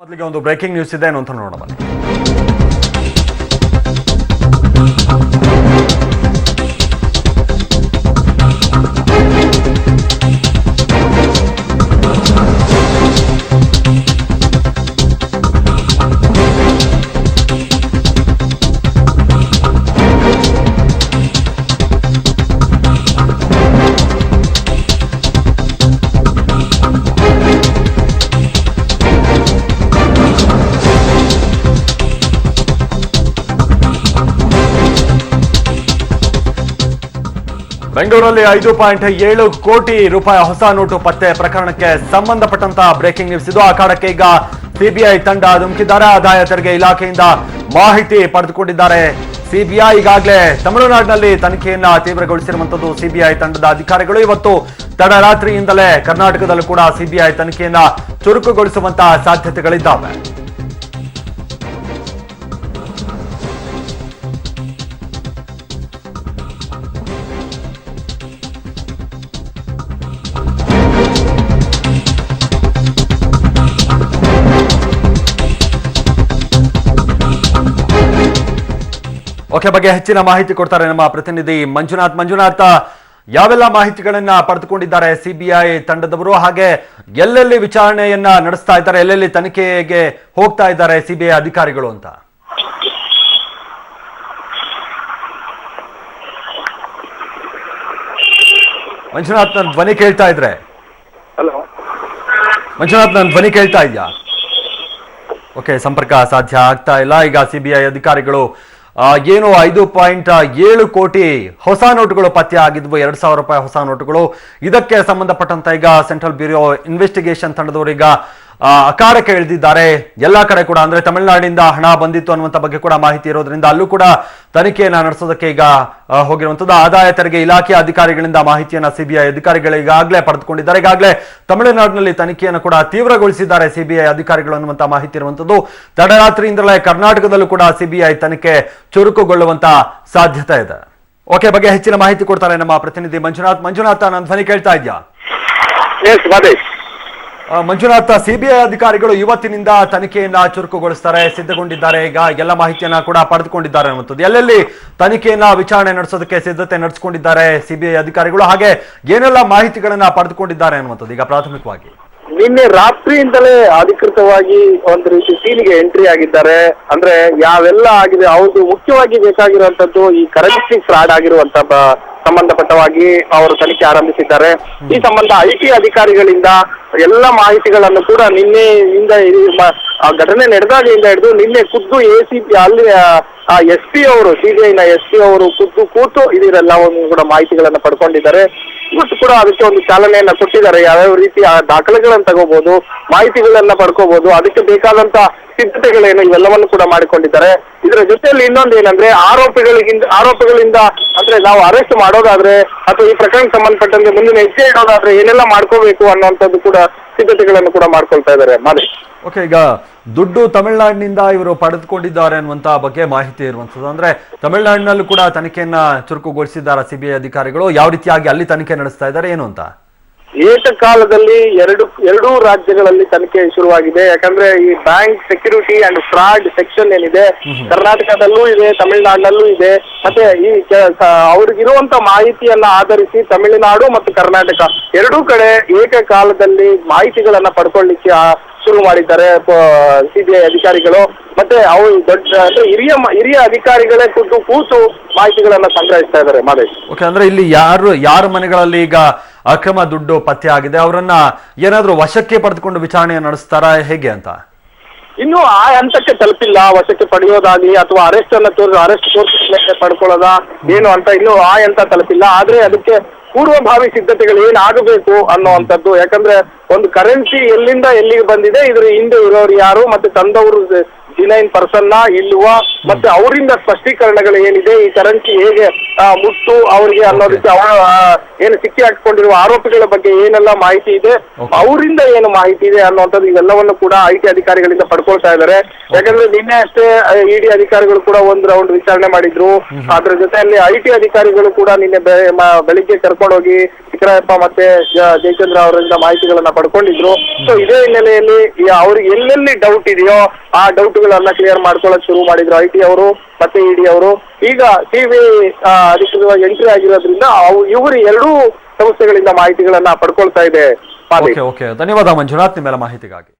ಮೊದಲಿಗೆ ಒಂದು breaking news ಇದೆ ಅಂತ ನೋಡೋಣ ಬನ್ನಿ. ಬೆಂಗಳೂರಲ್ಲಿ 5.7 ಕೋಟಿ ರೂಪಾಯಿ ಹೊಸ ನೋಟು ಪತ್ತೆ ಪ್ರಕರಣಕ್ಕೆ ಸಂಬಂಧಪಟ್ಟಂತಹ ಬ್ರೇಕಿಂಗ್ ನ್ಯೂಸ್ ಇದು. ಅಖಾಡಕ್ಕೆ ಈಗ ಸಿಬಿಐ ತಂಡ ಧುಮುಕಿದ್ದಾರೆ. ಆದಾಯ ತೆರಿಗೆ ಇಲಾಖೆಯಿಂದ ಮಾಹಿತಿ ಪಡೆದುಕೊಂಡಿದ್ದಾರೆ. ಸಿಬಿಐ ಈಗಾಗಲೇ ತಮಿಳುನಾಡಿನಲ್ಲಿ ತನಿಖೆಯನ್ನ ತೀವ್ರಗೊಳಿಸಿರುವಂತದ್ದು ಸಿಬಿಐ ತಂಡದ ಅಧಿಕಾರಿಗಳು. ಇವತ್ತು ತಡರಾತ್ರಿಯಿಂದಲೇ ಕರ್ನಾಟಕದಲ್ಲೂ ಕೂಡ ಸಿಬಿಐ ತನಿಖೆಯನ್ನ ಚುರುಕುಗೊಳಿಸುವಂತಹ ಸಾಧ್ಯತೆಗಳಿದ್ದಾವೆ. ಓಕೆ, ಬಗ್ಗೆ ಹೆಚ್ಚಿನ ಮಾಹಿತಿ ಕೊಡ್ತಾರೆ ನಮ್ಮ ಪ್ರತಿನಿಧಿ ಮಂಜುನಾಥ್. ಯಾವೆಲ್ಲ ಮಾಹಿತಿಗಳನ್ನ ಪಡೆದುಕೊಂಡಿದ್ದಾರೆ ಸಿಬಿಐ ತಂಡದವರು, ಹಾಗೆ ಎಲ್ಲೆಲ್ಲಿ ವಿಚಾರಣೆಯನ್ನ ನಡೆಸ್ತಾ ಇದ್ದಾರೆ, ಎಲ್ಲೆಲ್ಲಿ ತನಿಖೆಗೆ ಹೋಗ್ತಾ ಇದ್ದಾರೆ ಸಿಬಿಐ ಅಧಿಕಾರಿಗಳು ಅಂತ? ಮಂಜುನಾಥ್, ನನ್ನ ಧ್ವನಿ ಕೇಳ್ತಾ ಇದ್ರೆ? ಮಂಜುನಾಥ್, ನನ್ನ ಧ್ವನಿ ಕೇಳ್ತಾ ಇದೆಯಾ? ಓಕೆ, ಸಂಪರ್ಕ ಸಾಧ್ಯ ಆಗ್ತಾ ಇಲ್ಲ. ಈಗ ಸಿಬಿಐ ಅಧಿಕಾರಿಗಳು ಏನು 5.7 ಕೋಟಿ ಹೊಸ ನೋಟುಗಳು ಪತ್ತೆ ಆಗಿದ್ವು, 2,000 ರೂಪಾಯಿ ಹೊಸ ನೋಟುಗಳು. ಇದಕ್ಕೆ ಸಂಬಂಧಪಟ್ಟಂತ ಈಗ ಸೆಂಟ್ರಲ್ ಬ್ಯೂರೋ ಇನ್ವೆಸ್ಟಿಗೇಷನ್ ತಂಡದವರು ಈಗ ಅಖಾಡಕ್ಕೆ ಇಳಿದಿದ್ದಾರೆ. ಎಲ್ಲಾ ಕಡೆ ಕೂಡ ಅಂದ್ರೆ ತಮಿಳುನಾಡಿನಿಂದ ಹಣ ಬಂದಿತ್ತು ಅನ್ನುವಂಥ ಬಗ್ಗೆ ಕೂಡ ಮಾಹಿತಿ ಇರೋದ್ರಿಂದ ಅಲ್ಲೂ ಕೂಡ ತನಿಖೆಯನ್ನ ನಡೆಸೋದಕ್ಕೆ ಈಗ ಹೋಗಿರುವಂತದ್ದು. ಆದಾಯ ತೆರಿಗೆ ಇಲಾಖೆ ಅಧಿಕಾರಿಗಳಿಂದ ಮಾಹಿತಿಯನ್ನ ಸಿಬಿಐ ಅಧಿಕಾರಿಗಳು ಈಗಾಗಲೇ ಪಡೆದುಕೊಂಡಿದ್ದಾರೆ. ಈಗಾಗಲೇ ತಮಿಳುನಾಡಿನಲ್ಲಿ ತನಿಖೆಯನ್ನು ಕೂಡ ತೀವ್ರಗೊಳಿಸಿದ್ದಾರೆ ಸಿಬಿಐ ಅಧಿಕಾರಿಗಳು ಅನ್ನುವಂಥ ಮಾಹಿತಿ ಇರುವಂತದ್ದು. ತಡರಾತ್ರಿಯಿಂದಲೇ ಕರ್ನಾಟಕದಲ್ಲೂ ಕೂಡ ಸಿಬಿಐ ತನಿಖೆ ಚುರುಕುಗೊಳ್ಳುವಂತ ಸಾಧ್ಯತೆ ಇದೆ. ಓಕೆ, ಬಗ್ಗೆ ಹೆಚ್ಚಿನ ಮಾಹಿತಿ ಕೊಡ್ತಾರೆ ನಮ್ಮ ಪ್ರತಿನಿಧಿ ಮಂಜುನಾಥ್, ನನ್ನ ಧ್ವನಿ ಕೇಳ್ತಾ ಇದೆಯಾ? ಮಂಜುನಾಥ್, ಸಿಬಿಐ ಅಧಿಕಾರಿಗಳು ಇವತ್ತಿನಿಂದ ತನಿಖೆಯನ್ನ ಚುರುಕುಗೊಳಿಸ್ತಾರೆ, ಸಿದ್ಧಗೊಂಡಿದ್ದಾರೆ. ಈಗ ಎಲ್ಲ ಮಾಹಿತಿಯನ್ನ ಕೂಡ ಪಡೆದುಕೊಂಡಿದ್ದಾರೆ ಅನ್ನುವಂಥದ್ದು. ಎಲ್ಲೆಲ್ಲಿ ತನಿಖೆಯನ್ನ ವಿಚಾರಣೆ ನಡೆಸೋದಕ್ಕೆ ಸಿದ್ಧತೆ ನಡೆಸಿಕೊಂಡಿದ್ದಾರೆ ಸಿಬಿಐ ಅಧಿಕಾರಿಗಳು, ಹಾಗೆ ಏನೆಲ್ಲ ಮಾಹಿತಿಗಳನ್ನ ಪಡೆದುಕೊಂಡಿದ್ದಾರೆ ಅನ್ನುವಂಥದ್ದು ಈಗ ಪ್ರಾಥಮಿಕವಾಗಿ? ನಿನ್ನೆ ರಾತ್ರಿಯಿಂದಲೇ ಅಧಿಕೃತವಾಗಿ ಒಂದು ರೀತಿ ಸೀಲಿಗೆ ಎಂಟ್ರಿ ಆಗಿದ್ದಾರೆ. ಅಂದ್ರೆ ಯಾವೆಲ್ಲ ಆಗಿದೆ ಅವ್ರದ್ದು ಮುಖ್ಯವಾಗಿ ಬೇಕಾಗಿರುವಂತದ್ದು ಈ ಕರೆನ್ಸಿ ಫ್ರಾಡ್ ಆಗಿರುವಂತ ಸಂಬಂಧಪಟ್ಟವಾಗಿ ಅವರು ತನಿಖೆ ಆರಂಭಿಸಿದ್ದಾರೆ. ಈ ಸಂಬಂಧ ಐಟಿ ಅಧಿಕಾರಿಗಳಿಂದ ಎಲ್ಲ ಮಾಹಿತಿಗಳನ್ನು ಕೂಡ ನಿನ್ನೆಯಿಂದ ಘಟನೆ ನಡೆದಾಗಿಂದ ಹಿಡಿದು ನಿನ್ನೆ ಖುದ್ದು ಎಸಿಪಿ ಅಲ್ಲಿ SP ಅವರು, ಸಿಬಿಐನ SP ಅವರು ಖುದ್ದು ಕೂತು ಇದರೆಲ್ಲವನ್ನು ಕೂಡ ಮಾಹಿತಿಗಳನ್ನ ಪಡ್ಕೊಂಡಿದ್ದಾರೆ. ಇವತ್ತು ಕೂಡ ಅದಕ್ಕೆ ಒಂದು ಚಾಲನೆಯನ್ನ ಕೊಟ್ಟಿದ್ದಾರೆ. ಯಾವ್ಯಾವ ರೀತಿಯ ದಾಖಲೆಗಳನ್ನ ತಗೋಬಹುದು, ಮಾಹಿತಿಗಳನ್ನ ಪಡ್ಕೋಬಹುದು, ಅದಕ್ಕೆ ಬೇಕಾದಂತ ಸಿದ್ಧತೆಗಳೇನು ಇವೆಲ್ಲವನ್ನು ಕೂಡ ಮಾಡಿಕೊಂಡಿದ್ದಾರೆ. ಇದರ ಜೊತೆಯಲ್ಲಿ ಇನ್ನೊಂದು ಏನಂದ್ರೆ ಆರೋಪಗಳಿಂದ ಅಂದ್ರೆ ನಾವು ಅರೆಸ್ಟ್ ಮಾಡೋದಾದ್ರೆ ಅಥವಾ ಈ ಪ್ರಕರಣಕ್ಕೆ ಸಂಬಂಧಪಟ್ಟಂತೆ ಮುಂದಿನ ಹೆಜ್ಜೆ ಇಡೋದಾದ್ರೆ ಏನೆಲ್ಲ ಮಾಡ್ಕೋಬೇಕು ಅನ್ನುವಂಥದ್ದು ಕೂಡ ಸಿದ್ಧತೆಗಳನ್ನು ಕೂಡ ಮಾಡ್ಕೊಳ್ತಾ ಇದ್ದಾರೆ. ಓಕೆ, ಈಗ ದುಡ್ಡು ತಮಿಳುನಾಡಿನಿಂದ ಇವರು ಪಡೆದುಕೊಂಡಿದ್ದಾರೆ ಅನ್ನುವಂತ ಬಗ್ಗೆ ಮಾಹಿತಿ ಇರುವಂತದ್ದು. ಅಂದ್ರೆ ತಮಿಳುನಾಡಿನಲ್ಲೂ ಕೂಡ ತನಿಖೆಯನ್ನ ಚುರುಕುಗೊಳಿಸಿದ್ದಾರೆ ಸಿಬಿಐ ಅಧಿಕಾರಿಗಳು. ಯಾವ ರೀತಿಯಾಗಿ ಅಲ್ಲಿ ತನಿಖೆ ನಡೆಸ್ತಾ ಇದ್ದಾರೆ ಏನು ಅಂತ? ಏಕಕಾಲದಲ್ಲಿ ಎರಡೂ ರಾಜ್ಯಗಳಲ್ಲಿ ತನಿಖೆ ಶುರುವಾಗಿದೆ. ಯಾಕಂದ್ರೆ ಈ bank security and fraud section ಏನಿದೆ ಕರ್ನಾಟಕದಲ್ಲೂ ಇದೆ, ತಮಿಳುನಾಡಿನಲ್ಲೂ ಇದೆ. ಮತ್ತೆ ಈ ಅವ್ರಿಗಿರುವಂತ ಮಾಹಿತಿಯನ್ನ ಆಧರಿಸಿ ತಮಿಳುನಾಡು ಮತ್ತು ಕರ್ನಾಟಕ ಎರಡೂ ಕಡೆ ಏಕಕಾಲದಲ್ಲಿ ಮಾಹಿತಿಗಳನ್ನ ಪಡ್ಕೊಳ್ಳಿಕ್ಕೆ ಶುರು ಮಾಡಿದ್ದಾರೆ ಸಿಬಿಐ ಅಧಿಕಾರಿಗಳು. ಮತ್ತೆ ಅವರು ದೊಡ್ಡ ಅಂದ್ರೆ ಹಿರಿಯ ಅಧಿಕಾರಿಗಳೇ ಕೂತು ಮಾಹಿತಿಗಳನ್ನ ಸಂಗ್ರಹಿಸ್ತಾ ಇದ್ದಾರೆ. ಓಕೆ, ಅಂದ್ರೆ ಇಲ್ಲಿ ಯಾರ ಮನೆಗಳಲ್ಲಿ ಈಗ ಅಕ್ರಮ ದುಡ್ಡು ಪತ್ತೆ ಆಗಿದೆ ಅವರನ್ನ ಏನಾದ್ರೂ ವಶಕ್ಕೆ ಪಡೆದುಕೊಂಡು ವಿಚಾರಣೆ ನಡೆಸ್ತಾರಾ ಹೇಗೆ ಅಂತ? ಇನ್ನು ಆ ಹಂತಕ್ಕೆ ತಲುಪಿಲ್ಲ. ವಶಕ್ಕೆ ಪಡೆಯೋದಾಗ್ಲಿ ಅಥವಾ ಅರೆಸ್ಟ್ ತೋರಿಸಿ ಪಡ್ಕೊಳ್ಳೋದ ಏನು ಅಂತ ಇನ್ನು ಆ ಹಂತ ತಲುಪಿಲ್ಲ. ಆದ್ರೆ ಅದಕ್ಕೆ ಪೂರ್ವಭಾವಿ ಸಿದ್ಧತೆಗಳು ಏನಾಗಬೇಕು ಅನ್ನುವಂಥದ್ದು. ಯಾಕಂದ್ರೆ ಒಂದು ಕರೆನ್ಸಿ ಎಲ್ಲಿಂದ ಎಲ್ಲಿಗೆ ಬಂದಿದೆ, ಇದ್ರ ಹಿಂದೆ ಇರೋರು ಯಾರು, ಮತ್ತೆ ತಂದವರು ಜಿನೈನ್ ಪರ್ಸನ್ ನ ಇಲ್ವಾ, ಮತ್ತೆ ಅವರಿಂದ ಸ್ಪಷ್ಟೀಕರಣಗಳು ಏನಿದೆ, ಈ ಕರೆನ್ಸಿ ಹೇಗೆ ಮುಟ್ಟು ಅವರಿಗೆ ಅನ್ನೋದಕ್ಕೆ ಅವರ ಏನು ಸಿಕ್ಕಿ ಹಾಕಿಕೊಂಡಿರುವ ಆರೋಪಿಗಳ ಬಗ್ಗೆ ಏನೆಲ್ಲ ಮಾಹಿತಿ ಇದೆ, ಅವರಿಂದ ಏನು ಮಾಹಿತಿ ಇದೆ ಅನ್ನುವಂಥದ್ದು ಇವೆಲ್ಲವನ್ನು ಕೂಡ IT ಅಧಿಕಾರಿಗಳಿಂದ ಪಡ್ಕೊಳ್ತಾ ಇದ್ದಾರೆ. ಯಾಕಂದ್ರೆ ನಿನ್ನೆ ಅಷ್ಟೇ ED ಅಧಿಕಾರಿಗಳು ಕೂಡ ಒಂದು ರೌಂಡ್ ವಿಚಾರಣೆ ಮಾಡಿದ್ರು. ಅದ್ರ ಜೊತೆಯಲ್ಲಿ IT ಅಧಿಕಾರಿಗಳು ಕೂಡ ನಿನ್ನೆ ಬೆಳಿಗ್ಗೆ ಕರ್ಕೊಂಡೋಗಿ ವಿಕ್ರಯಪ್ಪ ಮತ್ತೆ ಜಯಚಂದ್ರ ಅವರಿಂದ ಮಾಹಿತಿಗಳನ್ನ ಪಡ್ಕೊಂಡಿದ್ರು. ಸೊ ಇದೇ ಹಿನ್ನೆಲೆಯಲ್ಲಿ ಅವ್ರಿಗೆ ಎಲ್ಲೆಲ್ಲಿ ಡೌಟ್ ಇದೆಯೋ ಆ ಡೌಟ್ಗಳನ್ನ ಕ್ಲಿಯರ್ ಮಾಡ್ಕೊಳ್ಳೋಕೆ ಶುರು ಮಾಡಿದ್ರು IT ಅವರು ಮತ್ತೆ ED ಅವರು. ಈಗ CBI ಅಧಿಕೃತವಾಗಿ ಎಂಟ್ರಿ ಆಗಿರೋದ್ರಿಂದ ಇವರು ಎರಡೂ ಸಂಸ್ಥೆಗಳಿಂದ ಮಾಹಿತಿಗಳನ್ನ ಪಡ್ಕೊಳ್ತಾ ಇದೆ. ಓಕೆ ಧನ್ಯವಾದ ಮಂಜುನಾಥ್ ನಿಮ್ಮೆಲ್ಲ ಮಾಹಿತಿಗಾಗಿ.